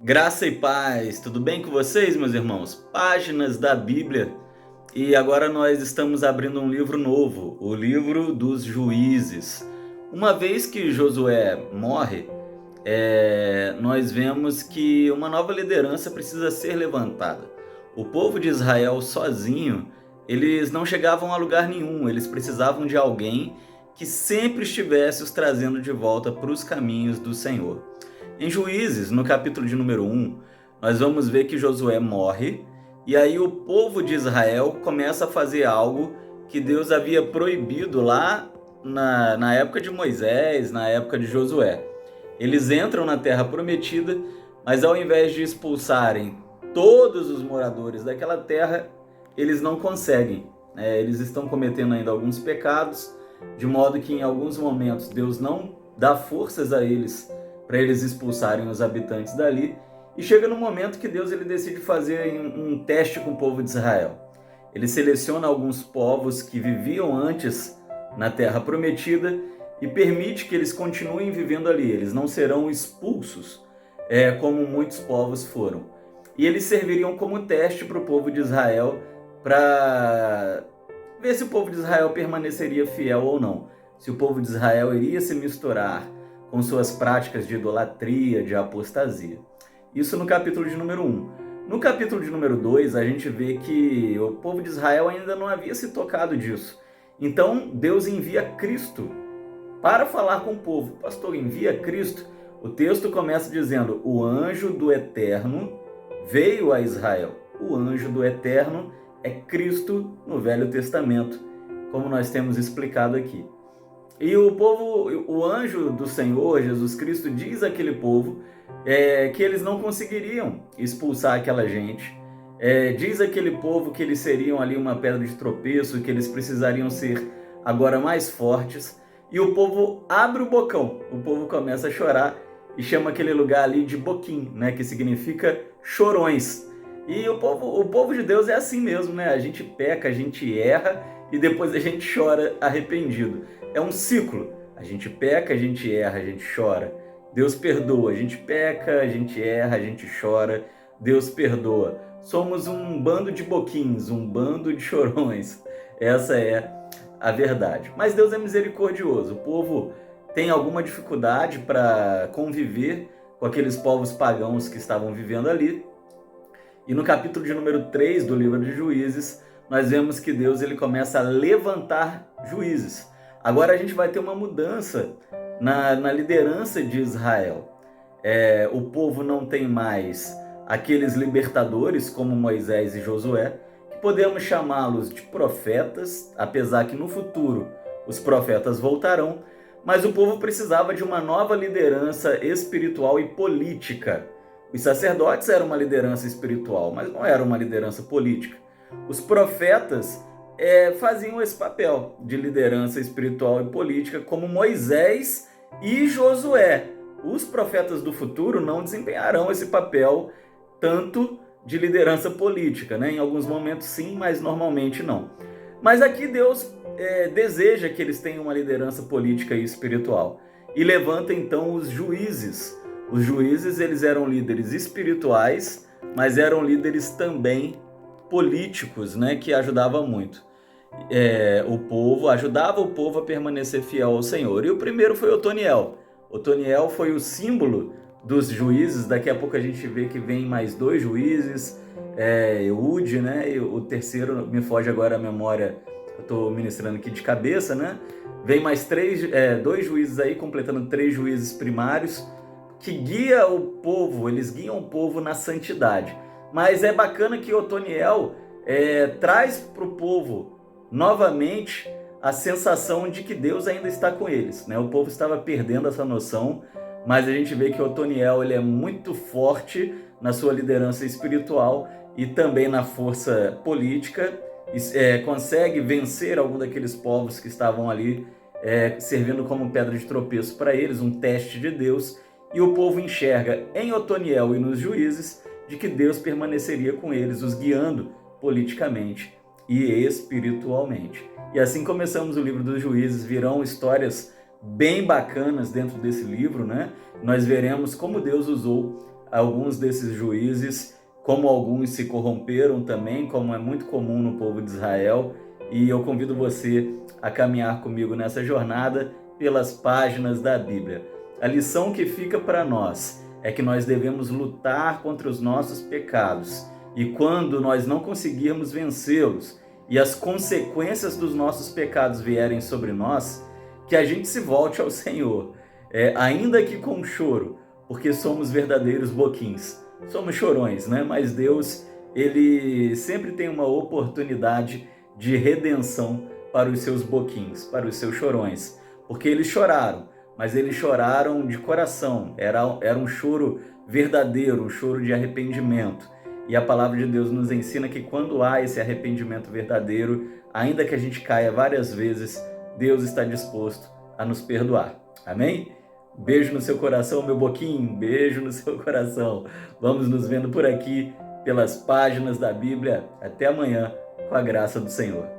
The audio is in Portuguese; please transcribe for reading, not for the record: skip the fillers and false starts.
Graça e paz, tudo bem com vocês, meus irmãos? Páginas da Bíblia. E agora nós estamos abrindo um livro novo, o livro dos Juízes. Uma vez que Josué morre, nós vemos que uma nova liderança precisa ser levantada. O povo de Israel sozinho, eles não chegavam a lugar nenhum, eles precisavam de alguém que sempre estivesse os trazendo de volta para os caminhos do Senhor. Em Juízes, no capítulo de número 1, nós vamos ver que Josué morre e aí o povo de Israel começa a fazer algo que Deus havia proibido lá na época de Moisés, na época de Josué. Eles entram na terra prometida, mas ao invés de expulsarem todos os moradores daquela terra, eles não conseguem. Eles estão cometendo ainda alguns pecados, de modo que em alguns momentos Deus não dá forças a eles para eles expulsarem os habitantes dali, e chega no momento que Deus ele decide fazer um teste com o povo de Israel. Ele seleciona alguns povos que viviam antes na Terra Prometida e permite que eles continuem vivendo ali. Eles não serão expulsos, como muitos povos foram. E eles serviriam como teste para o povo de Israel, para ver se o povo de Israel permaneceria fiel ou não. Se o povo de Israel iria se misturar com suas práticas de idolatria, de apostasia. Isso no capítulo de número 1. No capítulo de número 2, a gente vê que o povo de Israel ainda não havia se tocado disso. Então, Deus envia Cristo para falar com o povo. Pastor, envia Cristo? O texto começa dizendo: o anjo do Eterno veio a Israel. O anjo do Eterno é Cristo no Velho Testamento, como nós temos explicado aqui. E o anjo do Senhor, Jesus Cristo, diz àquele povo que eles não conseguiriam expulsar aquela gente. Diz àquele povo que eles seriam ali uma pedra de tropeço, que eles precisariam ser agora mais fortes. E o povo abre o bocão, o povo começa a chorar e chama aquele lugar ali de Boquim, né, que significa chorões. E o povo de Deus é assim mesmo, né? A gente peca, a gente erra e depois a gente chora arrependido. É um ciclo. A gente peca, a gente erra, a gente chora. Deus perdoa. A gente peca, a gente erra, a gente chora. Deus perdoa. Somos um bando de boquins, um bando de chorões. Essa é a verdade. Mas Deus é misericordioso. O povo tem alguma dificuldade para conviver com aqueles povos pagãos que estavam vivendo ali. E no capítulo de número 3 do livro de Juízes, nós vemos que Deus ele começa a levantar juízes. Agora a gente vai ter uma mudança na liderança de Israel. O povo não tem mais aqueles libertadores como Moisés e Josué, que podemos chamá-los de profetas, apesar que no futuro os profetas voltarão, mas o povo precisava de uma nova liderança espiritual e política. Os sacerdotes eram uma liderança espiritual, mas não era uma liderança política. Os profetas faziam esse papel de liderança espiritual e política, como Moisés e Josué. Os profetas do futuro não desempenharão esse papel tanto de liderança política, né? Em alguns momentos sim, mas normalmente não. Mas aqui Deus deseja que eles tenham uma liderança política e espiritual. E levanta então os juízes. Os juízes eles eram líderes espirituais, mas eram líderes também políticos, né, que ajudava muito ajudava o povo a permanecer fiel ao Senhor. E o primeiro foi Otoniel. Otoniel foi o símbolo dos juízes. Daqui a pouco a gente vê que vem mais 2 juízes, Eude, né, e o terceiro me foge agora a memória, eu estou ministrando aqui de cabeça, né, vem mais 2 juízes aí, completando 3 juízes primários, que guia o povo, eles guiam o povo na santidade. Mas é bacana que Otoniel traz para o povo novamente a sensação de que Deus ainda está com eles, né? O povo estava perdendo essa noção, mas a gente vê que Otoniel ele é muito forte na sua liderança espiritual e também na força política, e consegue vencer algum daqueles povos que estavam ali servindo como pedra de tropeço para eles, um teste de Deus. E o povo enxerga em Otoniel e nos juízes de que Deus permaneceria com eles, os guiando politicamente e espiritualmente. E assim começamos o livro dos juízes. Virão histórias bem bacanas dentro desse livro, né? Nós veremos como Deus usou alguns desses juízes, como alguns se corromperam também, como é muito comum no povo de Israel, e eu convido você a caminhar comigo nessa jornada pelas páginas da Bíblia. A lição que fica para nós é que nós devemos lutar contra os nossos pecados, e quando nós não conseguirmos vencê-los e as consequências dos nossos pecados vierem sobre nós, que a gente se volte ao Senhor, ainda que com choro, porque somos verdadeiros boquins. Somos chorões, né? Mas Deus, Ele sempre tem uma oportunidade de redenção para os seus boquins, para os seus chorões. Porque eles choraram, mas eles choraram de coração. Era um choro verdadeiro, um choro de arrependimento. E a palavra de Deus nos ensina que quando há esse arrependimento verdadeiro, ainda que a gente caia várias vezes, Deus está disposto a nos perdoar. Amém? Beijo no seu coração, meu boquinho. Beijo no seu coração. Vamos nos vendo por aqui, pelas páginas da Bíblia. Até amanhã, com a graça do Senhor.